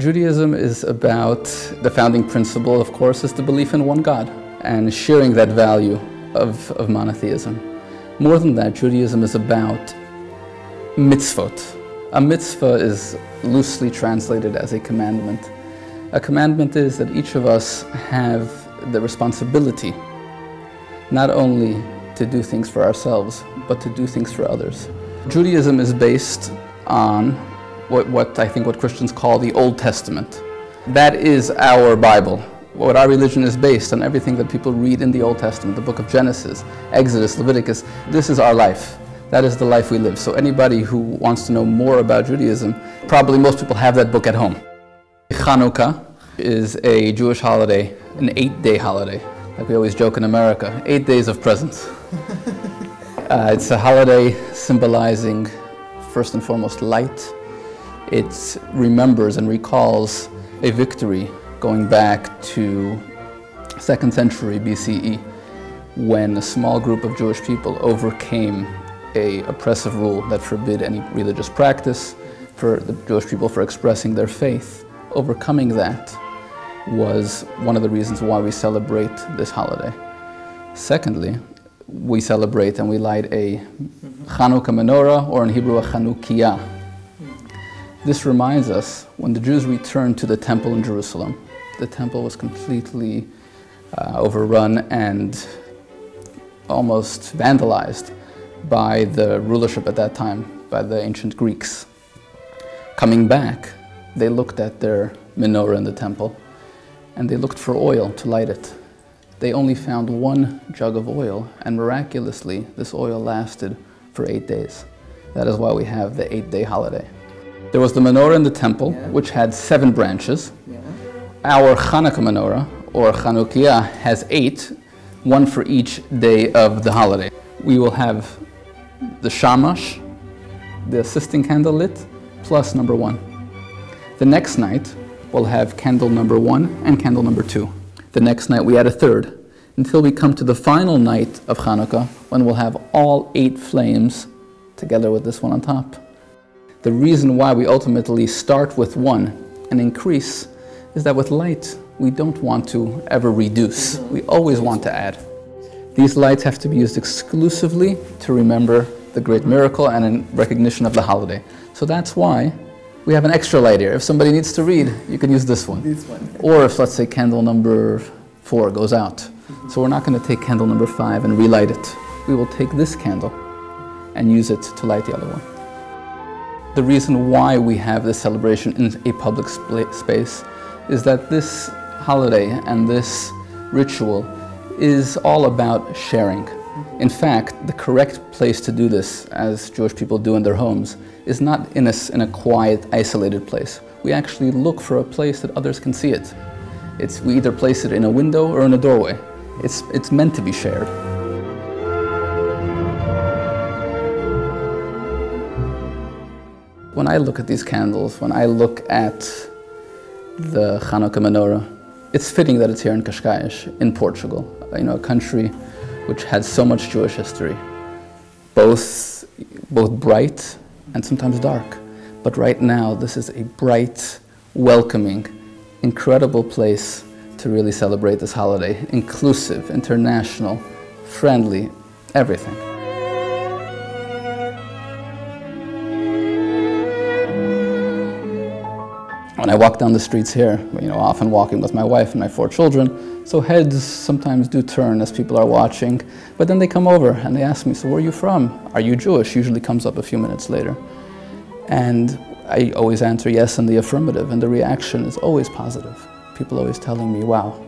Judaism is about, the founding principle, of course, is the belief in one God and sharing that value of monotheism. More than that, Judaism is about mitzvot. A mitzvah is loosely translated as a commandment. A commandment is that each of us have the responsibility not only to do things for ourselves, but to do things for others. Judaism is based on what Christians call the Old Testament. That is our Bible. What our religion is based on, everything that people read in the Old Testament, the book of Genesis, Exodus, Leviticus. This is our life. That is the life we live. So anybody who wants to know more about Judaism, probably most people have that book at home. Hanukkah is a Jewish holiday, an 8-day holiday. Like we always joke in America, 8 days of presents. It's a holiday symbolizing, first and foremost, light. It remembers and recalls a victory going back to 2nd century BCE, when a small group of Jewish people overcame an oppressive rule that forbid any religious practice for the Jewish people for expressing their faith. Overcoming that was one of the reasons why we celebrate this holiday. Secondly, we celebrate and we light a Chanukah menorah, or in Hebrew a Chanukiah. This reminds us when the Jews returned to the temple in Jerusalem. The temple was completely overrun and almost vandalized by the rulership at that time, by the ancient Greeks. Coming back, they looked at their menorah in the temple and they looked for oil to light it. They only found 1 jug of oil, and miraculously this oil lasted for 8 days. That is why we have the 8-day holiday. There was the menorah in the temple, which had 7 branches. Our Hanukkah menorah, or Chanukiah, has 8, 1 for each day of the holiday. We will have the shamash, the assisting candle lit, plus number 1. The next night, we'll have candle number 1 and candle number 2. The next night, we add a 3rd, until we come to the final night of Hanukkah, when we'll have all 8 flames together with this one on top. The reason why we ultimately start with 1 and increase is that with light, we don't want to ever reduce. We always want to add. These lights have to be used exclusively to remember the great miracle and in recognition of the holiday. So that's why we have an extra light here. If somebody needs to read, you can use this one. Or if, let's say, candle number 4 goes out. So we're not going to take candle number 5 and relight it. We will take this candle and use it to light the other one. The reason why we have this celebration in a public space is that this holiday and this ritual is all about sharing. In fact, the correct place to do this, as Jewish people do in their homes, is not in a quiet, isolated place. We actually look for a place that others can see it. We either place it in a window or in a doorway. It's meant to be shared. When I look at these candles, when I look at the Hanukkah menorah, it's fitting that it's here in Cascais, in Portugal, a country which had so much Jewish history, both bright and sometimes dark. But right now, this is a bright, welcoming, incredible place to really celebrate this holiday. Inclusive, international, friendly, everything. When I walk down the streets here, often walking with my wife and my 4 children, so heads sometimes do turn as people are watching, but then they come over and they ask me, so where are you from? Are you Jewish? Usually comes up a few minutes later. And I always answer yes in the affirmative, and the reaction is always positive. People always telling me, wow,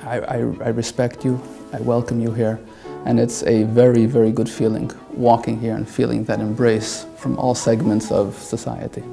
I respect you, I welcome you here, and it's a very, very good feeling walking here and feeling that embrace from all segments of society.